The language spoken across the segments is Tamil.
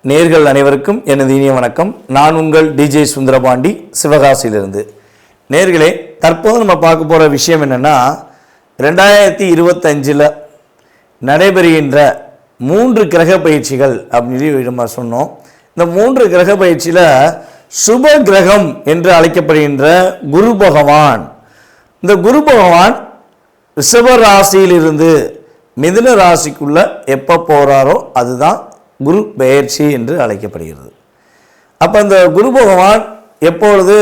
நேர்கள் அனைவருக்கும் எனது இனிய வணக்கம். நான் உங்கள் டிஜே சுந்தரபாண்டி, சிவகாசியிலிருந்து. நேர்களே, தற்போது நம்ம பார்க்க போகிற விஷயம் என்னென்னா, 2025 நடைபெறுகின்ற 3 கிரக பயிற்சிகள் அப்படின்னு நம்ம சொன்னோம். இந்த 3 கிரக பயிற்சியில் சுப கிரகம் என்று அழைக்கப்படுகின்ற குரு பகவான், இந்த குரு பகவான் ரிஷப ராசியிலிருந்து மிதுன ராசிக்குள்ள எப்போ போகிறாரோ அதுதான் குரு பெயர்ச்சி என்று அழைக்கப்படுகிறது. அப்போ இந்த குரு பகவான் எப்பொழுது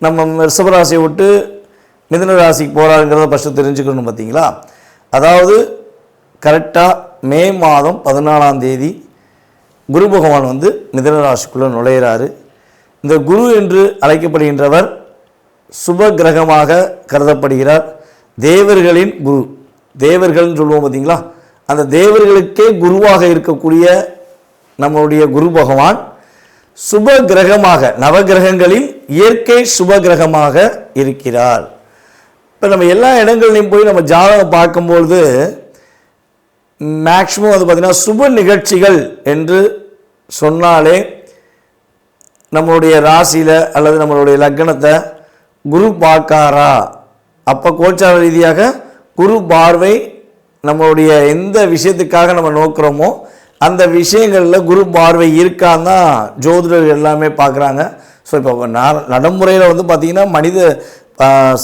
நம்ம ரிஷபராசியை விட்டு மிதுன ராசிக்கு போகிறாருங்கிறத ஃபஸ்ட்டு தெரிஞ்சுக்கணும். பார்த்தீங்களா, அதாவது கரெக்டாக மே மாதம் 14ஆம் தேதி குரு பகவான் மிதுன ராசிக்குள்ளே நுழையிறாரு. இந்த குரு என்று அழைக்கப்படுகின்றவர் சுப கிரகமாக கருதப்படுகிறார். தேவர்களின் குரு, தேவர்கள்னு சொல்லுவோம் பார்த்தீங்களா, அந்த தேவர்களுக்கே குருவாக இருக்கக்கூடிய நம்மளுடைய குரு பகவான் சுப கிரகமாக, நவகிரகங்களில் இயற்கை சுப கிரகமாக இருக்கிறார். இப்போ நம்ம எல்லா இடங்கள்லையும் போய் நம்ம ஜாதகம் பார்க்கும்பொழுது மேக்சிமம் பார்த்திங்கன்னா சுப நிகழ்ச்சிகள் என்று சொன்னாலே நம்மளுடைய ராசியில் அல்லது நம்மளுடைய லக்னத்தை குரு பார்க்காரா, அப்போ கோச்சார ரீதியாக குரு பார்வை நம்மளுடைய எந்த விஷயத்துக்காக நம்ம நோக்கிறோமோ அந்த விஷயங்களில் குரு பார்வை இருக்கான்னு தான் ஜோதிடர்கள் எல்லாமே பார்க்குறாங்க. ஸோ இப்போ நடைமுறையில் பார்த்திங்கன்னா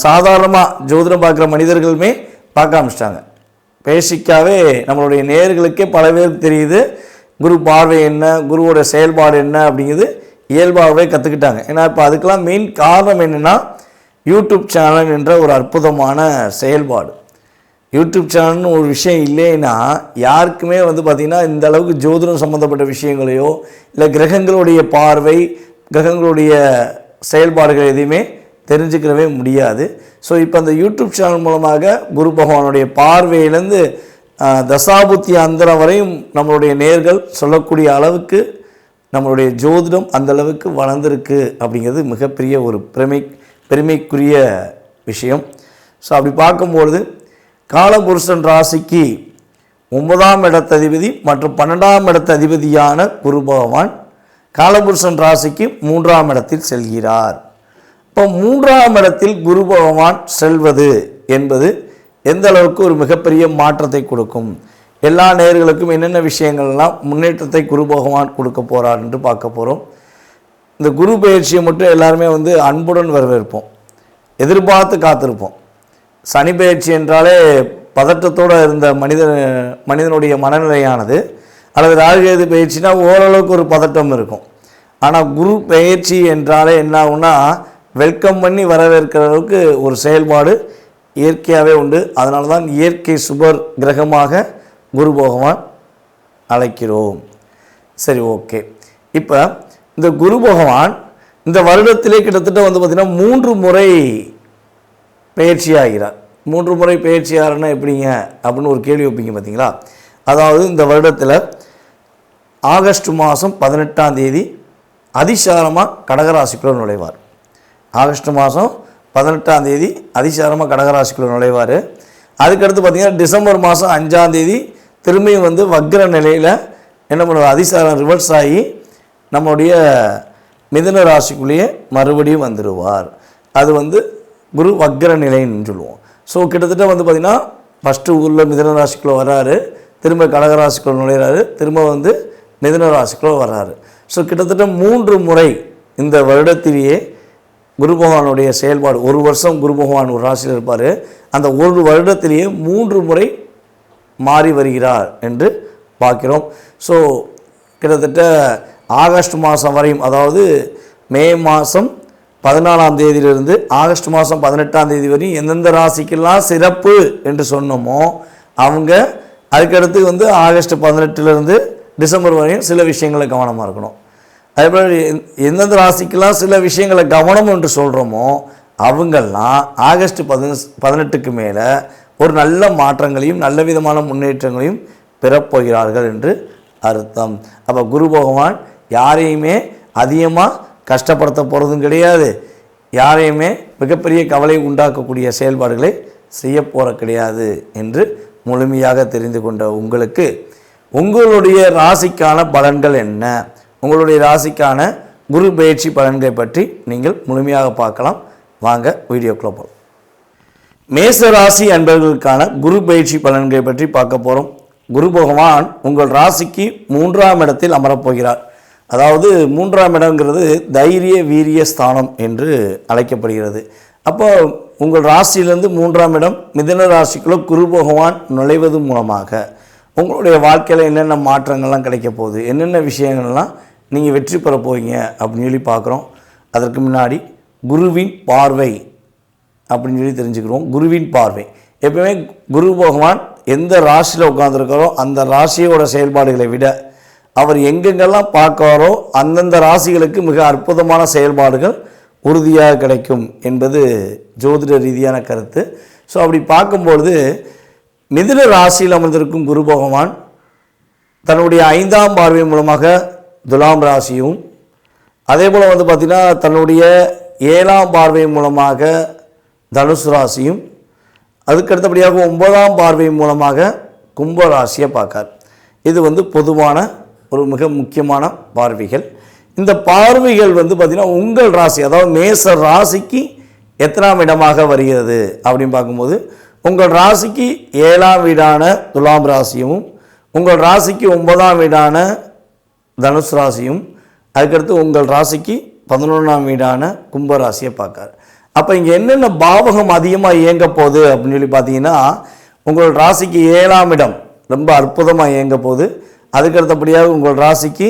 சாதாரணமாக ஜோதிடம் பார்க்குற மனிதர்களுமே பார்க்க ஆரம்பிச்சிட்டாங்க. பேசிக்காகவே நம்மளுடைய நேயர்களுக்கே பல பேருக்கு தெரியுது குரு பார்வை என்ன, குருவோட செயல்பாடு என்ன அப்படிங்கிறது இயல்பாகவே கற்றுக்கிட்டாங்க. ஏன்னா இப்போ அதுக்கெல்லாம் மெயின் காரணம் என்னென்னா, யூடியூப் சேனல் என்ற ஒரு அற்புதமான செயல்பாடு. யூடியூப் சேனல்னு ஒரு விஷயம் இல்லைன்னா யாருக்குமே பார்த்திங்கன்னா இந்த அளவுக்கு ஜோதிடம் சம்மந்தப்பட்ட விஷயங்களையோ இல்லை கிரகங்களுடைய பார்வை, கிரகங்களுடைய செயல்பாடுகள் எதையுமே தெரிஞ்சுக்கிறவே முடியாது. ஸோ இப்போ அந்த யூடியூப் சேனல் மூலமாக குரு பகவானுடைய பார்வையிலேருந்து தசாபுத்தி அந்தரம் வரையும் நம்மளுடைய நேர்கள் சொல்லக்கூடிய அளவுக்கு நம்மளுடைய ஜோதிடம் அந்தளவுக்கு வளர்ந்துருக்கு அப்படிங்கிறது மிகப்பெரிய ஒரு பெருமைக்குரிய விஷயம். ஸோ அப்படி பார்க்கும்பொழுது காலபுருஷன் ராசிக்கு 9ஆம் இடத்ததிபதி மற்றும் 12ஆம் இடத்ததிபதியான குரு பகவான் காலபுருஷன் ராசிக்கு 3ஆம் இடத்தில் செல்கிறார். இப்போ 3ஆம் இடத்தில் குரு பகவான் செல்வது என்பது எந்த அளவுக்கு ஒரு மிகப்பெரிய மாற்றத்தை கொடுக்கும், எல்லா நேயர்களுக்கும் என்னென்ன விஷயங்கள்லாம் முன்னேற்றத்தை குரு பகவான் கொடுக்க போகிறார் என்று பார்க்க போகிறோம். இந்த குரு பயிற்சியை மட்டும் எல்லாருமே அன்புடன் வரவேற்போம், எதிர்பார்த்து காத்திருப்போம். சனி பயிற்சி என்றாலே பதட்டத்தோடு இருந்த மனிதனுடைய மனநிலையானது, அல்லது ராகுகேது பயிற்சினா ஓரளவுக்கு ஒரு பதட்டம் இருக்கும். ஆனால் குரு பயிற்சி என்றாலே என்ன ஆகும்னா, வெல்கம் பண்ணி வரவேற்கிற அளவுக்கு ஒரு செயல்பாடு இயற்கையாகவே உண்டு. அதனால தான் இயற்கை சுபர் கிரகமாக குரு பகவான் அழைக்கிறோம். சரி, ஓகே. இப்போ இந்த குரு பகவான் இந்த வருடத்திலே கிட்டத்தட்ட பார்த்திங்கன்னா 3 முறை பயிற்சி ஆகிறார். 3 முறை பயிற்சி ஆகிறன்னா எப்படிங்க அப்படின்னு ஒரு கேள்வி வைப்பீங்க பார்த்தீங்களா. அதாவது இந்த வருடத்தில் ஆகஸ்ட் மாதம் 18ஆம் தேதி அதிசாரமாக கடகராசிக்குள்ளே நுழைவார். ஆகஸ்ட் மாதம் 18ஆம் தேதி அதிசாரமாக கடகராசிக்குள்ளே நுழைவார். அதுக்கடுத்து பார்த்திங்கன்னா டிசம்பர் மாதம் 5ஆம் தேதி திரும்பியும் வக்ர நிலையில் என்ன பண்ணுவார், அதிசாரம் ரிவர்ஸ் ஆகி நம்முடைய மிதுன ராசிக்குள்ளேயே மறுபடியும் வந்துடுவார். அது குரு வக்ர நிலைன்னு சொல்லுவோம். ஸோ கிட்டத்தட்ட பார்த்திங்கன்னா ஃபஸ்ட்டு ஊரில் மிதுன ராசிக்குள்ளே வர்றாரு, திரும்ப கடகராசிக்குள்ளே நுழையிறாரு, திரும்ப மிதுன ராசிக்குள்ளே வர்றாரு. ஸோ கிட்டத்தட்ட 3 முறை இந்த வருடத்திலேயே குரு பகவானுடைய செயல்பாடு, ஒரு வருஷம் குரு பகவான் ஒரு ராசியில் இருப்பார், அந்த ஒரு வருடத்திலேயே 3 முறை மாறி வருகிறார் என்று பார்க்கிறோம். ஸோ கிட்டத்தட்ட ஆகஸ்ட் மாதம் வரையும், அதாவது மே மாதம் 14ஆம் தேதியிலிருந்து ஆகஸ்ட் மாதம் 18ஆம் தேதி வரையும் எந்தெந்த ராசிக்கெல்லாம் சிறப்பு என்று சொன்னோமோ அவங்க அதுக்கடுத்து ஆகஸ்ட் 18லேருந்து டிசம்பர் வரையும் சில விஷயங்களை கவனமாக இருக்கணும். அதேபோல் எந்தெந்த ராசிக்கெல்லாம் சில விஷயங்களை கவனம் என்று சொல்கிறோமோ அவங்கெல்லாம் ஆகஸ்ட் 18க்கு மேலே ஒரு நல்ல மாற்றங்களையும் நல்ல விதமான முன்னேற்றங்களையும் பெறப்போகிறார்கள் என்று அர்த்தம். அப்போ குரு பகவான் யாரையுமே அதிகமாக கஷ்டப்படுத்த போகிறதும் கிடையாது, யாரையுமே மிகப்பெரிய கவலை உண்டாக்கக்கூடிய செயல்பாடுகளை செய்ய போகிற கிடையாது என்று முழுமையாக தெரிந்து கொண்ட உங்களுக்கு உங்களுடைய ராசிக்கான பலன்கள் என்ன, உங்களுடைய ராசிக்கான குரு பயிற்சி பலன்களை பற்றி நீங்கள் முழுமையாக பார்க்கலாம். வாங்க வீடியோக்குள்ள போகலாம். மேச ராசி அன்பர்களுக்கான குரு பயிற்சி பலன்களை பற்றி பார்க்க போகிறோம். குரு பகவான் உங்கள் ராசிக்கு 3ஆம் இடத்தில் அமரப்போகிறார். அதாவது 3ஆம் இடங்கிறது தைரிய வீரிய ஸ்தானம் என்று அழைக்கப்படுகிறது. அப்போ உங்கள் ராசியிலேருந்து 3ஆம் இடம் மிதுன ராசிக்குள்ளே குரு பகவான் நுழைவது மூலமாக உங்களுடைய வாழ்க்கையில் என்னென்ன மாற்றங்கள்லாம் கிடைக்க போகுது, என்னென்ன விஷயங்கள்லாம் நீங்கள் வெற்றி பெற போவீங்க அப்படின்னு சொல்லி பார்க்குறோம். அதற்கு முன்னாடி குருவின் பார்வை அப்படின்னு சொல்லி தெரிஞ்சுக்கிறோம். குருவின் பார்வை எப்பவுமே குரு பகவான் எந்த ராசியில் உட்காந்துருக்காரோ அந்த ராசியோட செயல்பாடுகளை விட அவர் எங்கெங்கெல்லாம் பார்க்காரோ அந்தந்த ராசிகளுக்கு மிக அற்புதமான செயல்பாடுகள் உறுதியாக கிடைக்கும் என்பது ஜோதிட ரீதியான கருத்து. ஸோ அப்படி பார்க்கும்பொழுது மிதுன ராசியில் அமர்ந்திருக்கும் குரு பகவான் தன்னுடைய 5ஆம் பார்வை மூலமாக துலாம் ராசியும், அதே போல் பார்த்திங்கன்னா தன்னுடைய 7ஆம் பார்வை மூலமாக தனுசு ராசியும், அதுக்கடுத்தபடியாக 9ஆம் பார்வை மூலமாக கும்ப ராசியை பார்க்கார். இது பொதுவான ஒரு மிக முக்கியமான பார்வைகள். இந்த பார்வைகள் பார்த்திங்கன்னா உங்கள் ராசி, அதாவது மேச ராசிக்கு எத்தனாம் இடமாக வருகிறது அப்படின்னு பார்க்கும்போது உங்கள் ராசிக்கு 7ஆம் வீடான துலாம் ராசியும், உங்கள் ராசிக்கு 9ஆம் வீடான தனுசு ராசியும், அதுக்கடுத்து உங்கள் ராசிக்கு 11ஆம் வீடான கும்ப ராசியை பார்க்கார். அப்போ இங்கே என்னென்ன பாவகம் அதிகமாக இயங்க போகுது அப்படின்னு சொல்லி பார்த்தீங்கன்னா உங்கள் ராசிக்கு 7ஆம் இடம் ரொம்ப அற்புதமாக இயங்க போகுது. அதுக்கடுத்தபடியாக உங்கள் ராசிக்கு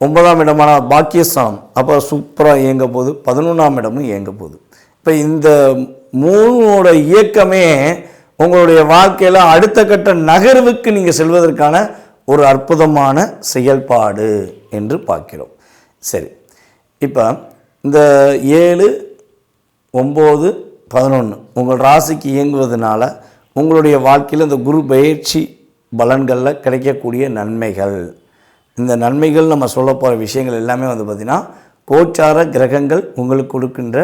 9ஆம் இடமான பாக்கியஸ்தானம் அப்போ சூப்பராக இயங்க போகுது. 11ஆம் இடமும் இயங்க போகுது. இப்போ இந்த 3ஓட இயக்கமே உங்களுடைய வாழ்க்கையில் அடுத்த கட்ட நகர்வுக்கு நீங்கள் செல்வதற்கான ஒரு அற்புதமான செயல்பாடு என்று பார்க்கிறோம். சரி, இப்போ இந்த 7, 9, 11 உங்கள் ராசிக்கு இயங்குவதனால உங்களுடைய வாழ்க்கையில் இந்த குரு பயிற்சி பலன்களில் கிடைக்கக்கூடிய நன்மைகள், இந்த நன்மைகள் நம்ம சொல்ல போகிற விஷயங்கள் எல்லாமே பார்த்திங்கன்னா கோச்சார கிரகங்கள் உங்களுக்கு கொடுக்கின்ற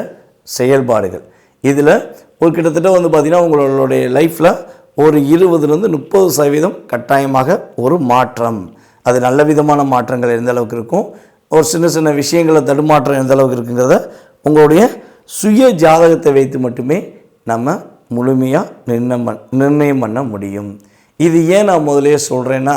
செயல்பாடுகள். இதில் ஒரு கிட்டத்தட்ட பார்த்திங்கன்னா உங்களுடைய லைஃப்பில் ஒரு 20-30% கட்டாயமாக ஒரு மாற்றம், அது நல்ல விதமான மாற்றங்கள் எந்த அளவுக்கு இருக்கும், ஒரு சின்ன சின்ன விஷயங்களை தடுமாற்றம் எந்த அளவுக்கு இருக்குங்கிறத உங்களுடைய சுய ஜாதகத்தை வைத்து மட்டுமே நம்ம முழுமையாக நிர்ணயம் பண்ண முடியும். இது ஏன் நான் முதலே சொல்கிறேன்னா,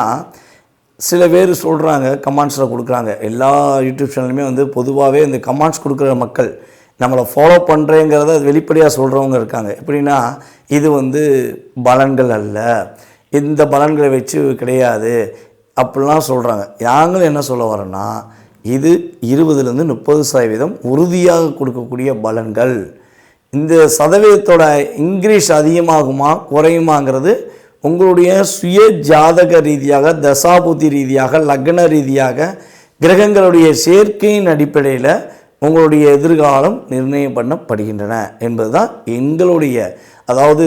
சில பேர் சொல்கிறாங்க, கமெண்ட்ஸில் கொடுக்குறாங்க, எல்லா யூடியூப் சேனலுமே பொதுவாகவே இந்த கமெண்ட்ஸ் கொடுக்குற மக்கள் நம்மளை ஃபாலோ பண்ணுறேங்கிறத வெளிப்படையாக சொல்கிறவங்க இருக்காங்க. எப்படின்னா இது பலன்கள் அல்ல, இந்த பலன்களை வச்சு கிடையாது அப்படிலாம் சொல்கிறாங்க. நாங்களும் என்ன சொல்ல வரோன்னா இது 20-30% உறுதியாக கொடுக்கக்கூடிய பலன்கள். இந்த சதவீதத்தோட இன்க்ரீஸ் அதிகமாகுமா குறையுமாங்கிறது உங்களுடைய சுய ஜாதக ரீதியாக, தசாபுத்தி ரீதியாக, லக்ன ரீதியாக, கிரகங்களுடைய சேர்க்கையின் அடிப்படையில் உங்களுடைய எதிர்காலம் நிர்ணயம் பண்ணப்படுகின்றன என்பது தான் எங்களுடைய, அதாவது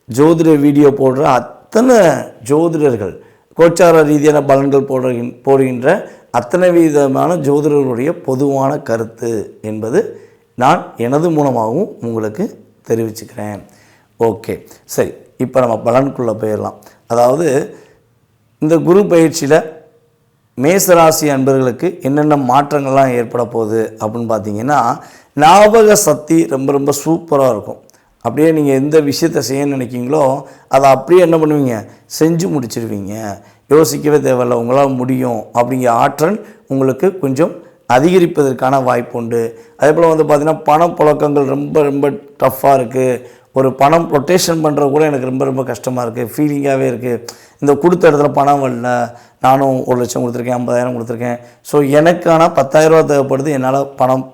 ஜோதிட வீடியோ போடுற அத்தனை ஜோதிடர்கள், கோச்சார ரீதியான பலன்கள் போடுகின்ற அத்தனை விதமான ஜோதிடர்களுடைய பொதுவான கருத்து என்பது நான் எனது மூலமாகவும் உங்களுக்கு தெரிவிச்சுக்கிறேன். ஓகே, சரி, இப்போ நம்ம பலனுக்குள்ளே போயிடலாம். அதாவது இந்த குரு பயிற்சியில் மேசராசி அன்பர்களுக்கு என்னென்ன மாற்றங்கள்லாம் ஏற்பட போகுது அப்படின்னு பார்த்தீங்கன்னா, ஞாபக சக்தி ரொம்ப ரொம்ப சூப்பராக இருக்கும். அப்படியே நீங்கள் எந்த விஷயத்தை செய்ய நினைக்கிங்களோ அதை அப்படியே என்ன பண்ணுவீங்க, செஞ்சு முடிச்சிடுவீங்க. யோசிக்கவே தேவையில்லை, உங்களால் முடியும் அப்படிங்கிற ஆற்றல் உங்களுக்கு கொஞ்சம் அதிகரிப்பதற்கான வாய்ப்பு உண்டு. அதே போல் பார்த்திங்கன்னா பணப்புழக்கங்கள் ரொம்ப ரொம்ப டஃப்பாக இருக்குது. ஒரு பணம் ரொட்டேஷன் பண்ணுறது கூட எனக்கு ரொம்ப ரொம்ப கஷ்டமாக இருக்குது, ஃபீலிங்காகவே இருக்குது. இந்த கொடுத்த இடத்துல பணம் வரல, நானும் 1 லட்சம் கொடுத்துருக்கேன், 50,000 கொடுத்துருக்கேன், ஸோ எனக்கான 10,000 ரூபா தேவைப்படுது, என்னால் பணம்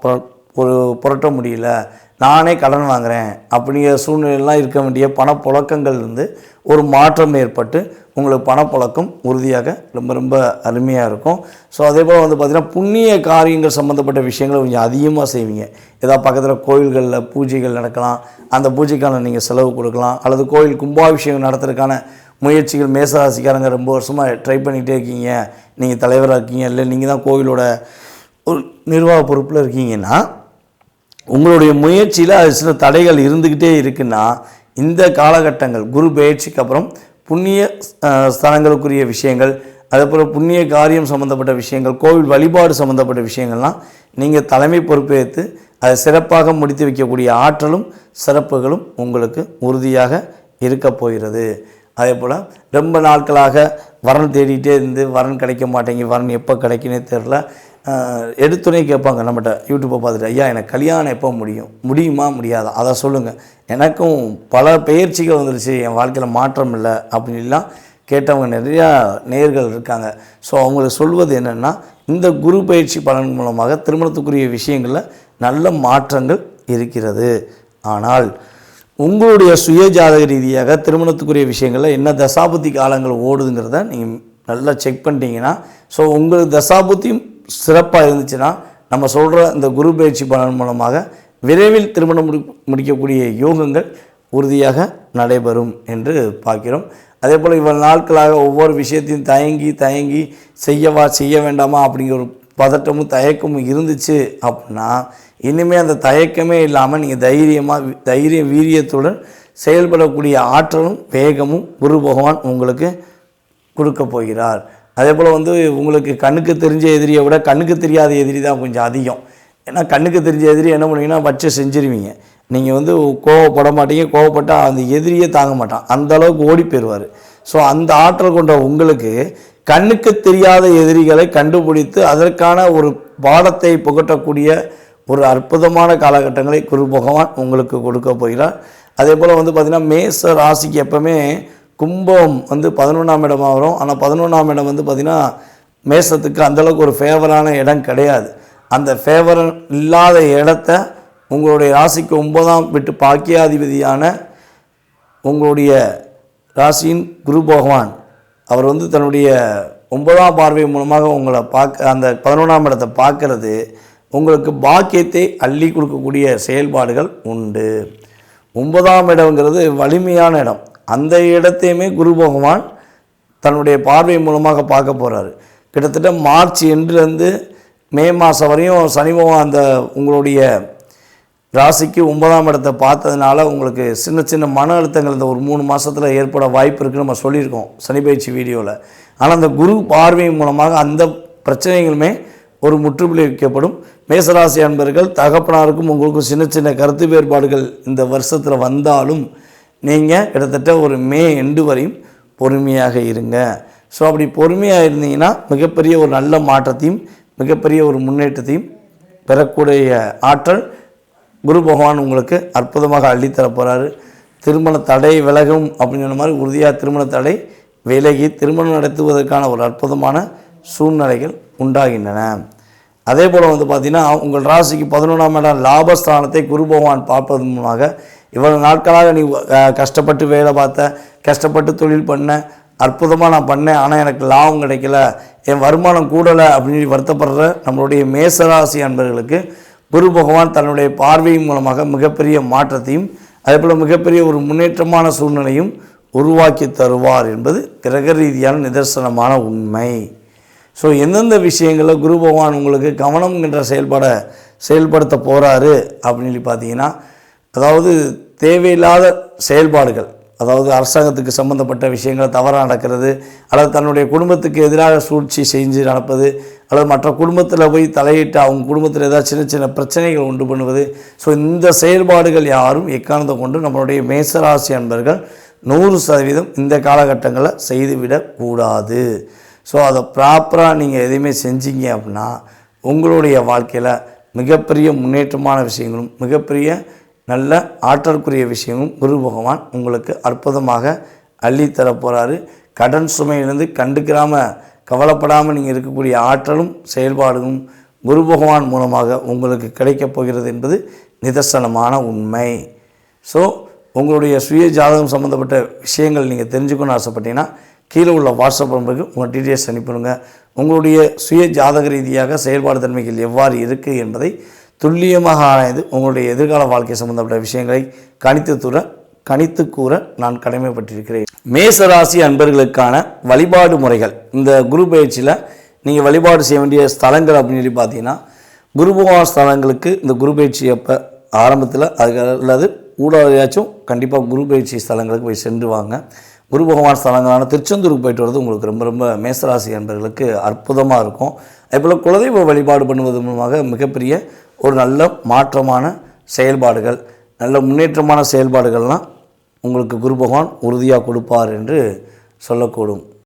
புரட்ட முடியல, நானே கடன் வாங்குகிறேன் அப்படிங்கிற சூழ்நிலையெல்லாம் இருக்க வேண்டிய பணப்புழக்கங்கள் ஒரு மாற்றம் ஏற்பட்டு உங்களுக்கு பணப்புழக்கம் உறுதியாக ரொம்ப ரொம்ப அருமையாக இருக்கும். ஸோ அதே போல் பார்த்திங்கன்னா புண்ணிய காரியங்கள் சம்மந்தப்பட்ட விஷயங்களை கொஞ்சம் அதிகமாக செய்வீங்க. ஏதாவது பக்கத்தில் கோயில்களில் பூஜைகள் நடக்கலாம், அந்த பூஜைக்கான நீங்கள் செலவு கொடுக்கலாம். அல்லது கோயில் கும்பாபிஷேகம் நடத்துறதுக்கான முயற்சிகள் மேசராசிக்காரங்க ரொம்ப வருஷமாக ட்ரை பண்ணிகிட்டே இருக்கீங்க, நீங்கள் தலைவராக இருக்கீங்க, இல்லை நீங்கள் தான் கோவிலோட ஒரு நிர்வாக பொறுப்பில் இருக்கீங்கன்னா உங்களுடைய முயற்சியில் அது சில தடைகள் இருந்துக்கிட்டே இருக்குன்னா இந்த காலகட்டங்கள் குரு பயிற்சிக்கு அப்புறம் புண்ணிய ஸ்தலங்களுக்குரிய விஷயங்கள், அதேபோல் புண்ணிய காரியம் சம்மந்தப்பட்ட விஷயங்கள், கோவில் வழிபாடு சம்மந்தப்பட்ட விஷயங்கள்லாம் நீங்கள் தலைமை பொறுப்பேற்று அதை சிறப்பாக முடித்து வைக்கக்கூடிய ஆற்றலும் சிறப்புகளும் உங்களுக்கு உறுதியாக இருக்க போகிறது. அதே போல் ரொம்ப நாட்களாக வரன் தேடிகிட்டே இருந்து வரன் கிடைக்க மாட்டேங்கி, வரன் எப்போ கிடைக்குன்னே தெரில, எடுத்துனே கேட்பாங்க நம்மகிட்ட யூடியூப்பை பார்த்துட்டு, ஐயா எனக்கு கல்யாணம் எப்போ முடியுமா முடியாதா அதை சொல்லுங்கள், எனக்கும் பல பெயர்ச்சிகள் வந்துருச்சு, என் வாழ்க்கையில் மாற்றம் இல்லை அப்படின்லாம் கேட்டவங்க நிறையா நேயர்கள் இருக்காங்க. ஸோ அவங்களுக்கு சொல்வது என்னென்னா, இந்த குரு பயிற்சி பலன் மூலமாக திருமணத்துக்குரிய விஷயங்களில் நல்ல மாற்றங்கள் இருக்கிறது. ஆனால் உங்களுடைய சுய ஜாதக ரீதியாக திருமணத்துக்குரிய விஷயங்களில் என்ன தசாபுத்தி காலங்கள் ஓடுதுங்கிறத நீங்கள் நல்லா செக் பண்ணிட்டீங்கன்னா, ஸோ உங்களுக்கு தசாபுத்தியும் சிறப்பாக இருந்துச்சுன்னா நம்ம சொல்கிற இந்த குரு பயிற்சி பலன் மூலமாக விரைவில் திருமணம் முடிக்கக்கூடிய யோகங்கள் உறுதியாக நடைபெறும் என்று பார்க்கிறோம். அதே போல் இவ்வளவு நாட்களாக ஒவ்வொரு விஷயத்தையும் தயங்கி செய்ய வேண்டாமா அப்படிங்கிற ஒரு பதட்டமும் தயக்கமும் இருந்துச்சு அப்படின்னா, இனிமேல் அந்த தயக்கமே இல்லாமல் நீங்கள் தைரிய வீரியத்துடன் செயல்படக்கூடிய ஆற்றலும் வேகமும் குரு பகவான் உங்களுக்கு கொடுக்க போகிறார். அதே போல் உங்களுக்கு கண்ணுக்கு தெரிஞ்ச எதிரியை விட கண்ணுக்கு தெரியாத எதிரி தான் கொஞ்சம் அதிகம். ஏன்னா கண்ணுக்கு தெரிஞ்ச எதிரி என்ன பண்ணுவீங்கன்னா வச்சு செஞ்சுருவீங்க. நீங்கள் கோவப்பட மாட்டீங்க, கோவப்பட்டால் அந்த எதிரியே தாங்க மாட்டான், அந்த அளவுக்கு ஓடி போயிடுவார். ஸோ அந்த ஆற்றல் கொண்ட உங்களுக்கு கண்ணுக்கு தெரியாத எதிரிகளை கண்டுபிடித்து அதற்கான ஒரு பாடத்தை புகட்டக்கூடிய ஒரு அற்புதமான காலகட்டங்களை குரு பகவான் உங்களுக்கு கொடுக்க போகிறார். அதே போல் பார்த்திங்கன்னா மேச ராசிக்கு எப்போவுமே கும்பம் 11ஆம் இடமாக வரும். ஆனால் 11ஆம் இடம் பார்த்திங்கன்னா மேசத்துக்கு அந்தளவுக்கு ஒரு ஃபேவரான இடம் கிடையாது. அந்த ஃபேவர் இல்லாத இடத்த உங்களுடைய ராசிக்கு 9ஆம் வீட்டு பாக்கியாதிபதியான உங்களுடைய ராசியின் குரு பகவான் அவர் தன்னுடைய 9ஆம் பார்வை மூலமாக உங்களை அந்த 11ஆம் இடத்தை பார்க்கறது உங்களுக்கு பாக்கியத்தை அள்ளி கொடுக்கக்கூடிய செயல்பாடுகள் உண்டு. 9ஆம் இடம்ங்கிறது வலிமையான இடம். அந்த இடத்தையுமே குரு பகவான் தன்னுடைய பார்வை மூலமாக பார்க்க போகிறாரு. கிட்டத்தட்ட மார்ச் எண்டுலேருந்து மே மாதம் வரையும் சனி பகவான் அந்த உங்களுடைய ராசிக்கு 9ஆம் இடத்தை பார்த்ததுனால உங்களுக்கு சின்ன மன அழுத்தங்கள் இந்த ஒரு 3 மாதத்தில் ஏற்பட வாய்ப்பு இருக்குன்னு நம்ம சொல்லியிருக்கோம் சனி பயிற்சி வீடியோவில். ஆனால் அந்த குரு பார்வை மூலமாக அந்த பிரச்சனைகளுமே ஒரு முற்றுப்புள்ளி வைக்கப்படும். மேசராசி அன்பர்கள் தகப்பனாருக்கும் உங்களுக்கும் சின்ன கருத்து வேறுபாடுகள் இந்த வருஷத்தில் வந்தாலும் நீங்கள் கிட்டத்தட்ட ஒரு மே எண்டு வரையும் பொறுமையாக இருங்க. ஸோ அப்படி பொறுமையாக இருந்தீங்கன்னா மிகப்பெரிய ஒரு நல்ல மாற்றத்தையும் மிகப்பெரிய ஒரு முன்னேற்றத்தையும் பெறக்கூடிய ஆற்றல் குரு பகவான் உங்களுக்கு அற்புதமாக அள்ளித்தர போகிறாரு. திருமண தடை விலகும் அப்படின்னு சொன்ன மாதிரி உறுதியாக திருமண தடை விலகி திருமணம் நடத்துவதற்கான ஒரு அற்புதமான சூழ்நிலைகள் உண்டாகின்றன. அதே போல் பார்த்திங்கன்னா உங்கள் ராசிக்கு 11ஆம் இடம் லாபஸ்தானத்தை குரு பகவான் பார்ப்பதன் மூலமாக இவ்வளவு நாட்களாக நீ கஷ்டப்பட்டு வேலை பார்த்த, கஷ்டப்பட்டு தொழில் பண்ண, அற்புதமாக நான் பண்ணேன் ஆனால் எனக்கு லாபம் கிடைக்கல, என் வருமானம் கூடலை அப்படின்னு வருத்தப்படுற நம்மளுடைய மேசராசி அன்பர்களுக்கு குரு பகவான் தன்னுடைய பார்வையின் மூலமாக மிகப்பெரிய மாற்றத்தையும் அதேபோல் மிகப்பெரிய ஒரு முன்னேற்றமான சூழ்நிலையும் உருவாக்கி தருவார் என்பது கிரக ரீதியான நிதர்சனமான உண்மை. ஸோ எந்தெந்த விஷயங்களில் குரு பகவான் உங்களுக்கு கவனம் என்ற செயல்படுத்த போகிறாரு அப்படின்னு பார்த்தீங்கன்னா, அதாவது தேவையில்லாத செயல்பாடுகள், அதாவது அரசாங்கத்துக்கு சம்மந்தப்பட்ட விஷயங்கள் தவறாக நடக்கிறது, அல்லது தன்னுடைய குடும்பத்துக்கு எதிராக சூழ்ச்சி செஞ்சு நடப்பது, அல்லது மற்ற குடும்பத்தில் போய் தலையிட்டு அவங்க குடும்பத்தில் ஏதாவது சின்ன பிரச்சனைகள் உண்டு பண்ணுவது. ஸோ இந்த செயல்பாடுகள் யாரும் எக்காரணத்தை கொண்டு நம்மளுடைய மேசராசி அன்பர்கள் 100% இந்த காலகட்டங்களில் செய்துவிடக்கூடாது. ஸோ அதை ப்ராப்பராக நீங்கள் எதையுமே செஞ்சீங்க அப்படின்னா உங்களுடைய வாழ்க்கையில் மிகப்பெரிய முன்னேற்றமான விஷயங்களும் மிகப்பெரிய நல்ல ஆற்றலுக்குரிய விஷயமும் குரு பகவான் உங்களுக்கு அற்புதமாக அள்ளித்தர போகிறாரு. கடன் சுமையிலிருந்து கண்டுக்கிறாமல் கவலைப்படாமல் நீங்கள் இருக்கக்கூடிய ஆற்றலும் செயல்பாடும் குரு பகவான் மூலமாக உங்களுக்கு கிடைக்கப் போகிறது என்பது நிதர்சனமான உண்மை. ஸோ உங்களுடைய சுய ஜாதகம் சம்மந்தப்பட்ட விஷயங்கள் நீங்கள் தெரிஞ்சுக்கணும்னு ஆசைப்பட்டீங்கன்னா கீழே உள்ள வாட்ஸ்அப் நம்பருக்கு உங்கள் டீட்டெயில்ஸ் அனுப்பிடுங்க. உங்களுடைய சுய ஜாதக ரீதியாக செயல்பாடு தன்மைகள் எவ்வாறு இருக்குது என்பதை துல்லியமாக ஆராய்ந்து உங்களுடைய எதிர்கால வாழ்க்கை சம்பந்தப்பட்ட விஷயங்களை கணித்து கூற நான் கடமைப்பட்டிருக்கிறேன். மேசராசி அன்பர்களுக்கான வழிபாடு முறைகள், இந்த குரு பயிற்சியில் நீங்கள் வழிபாடு செய்ய வேண்டிய ஸ்தலங்கள் அப்படின்னு சொல்லி பார்த்தீங்கன்னா, குரு பகவான் ஸ்தலங்களுக்கு இந்த குரு பயிற்சி அப்போ ஆரம்பத்தில் அல்லது ஊடாதையாச்சும் கண்டிப்பாக குரு பயிற்சி ஸ்தலங்களுக்கு போய் சென்று வாங்க. குரு பகவான் ஸ்தலங்களான திருச்செந்தூருக்கு போயிட்டு வரது உங்களுக்கு ரொம்ப ரொம்ப மேசராசி என்பவர்களுக்கு அற்புதமாக இருக்கும். அதேபோல் குலதெய்வ வழிபாடு பண்ணுவது மூலமாக மிகப்பெரிய ஒரு நல்ல மாற்றமான செயல்பாடுகள், நல்ல முன்னேற்றமான செயல்பாடுகள்லாம் உங்களுக்கு குரு பகவான் உறுதியாக கொடுப்பார் என்று சொல்லக்கூடும்.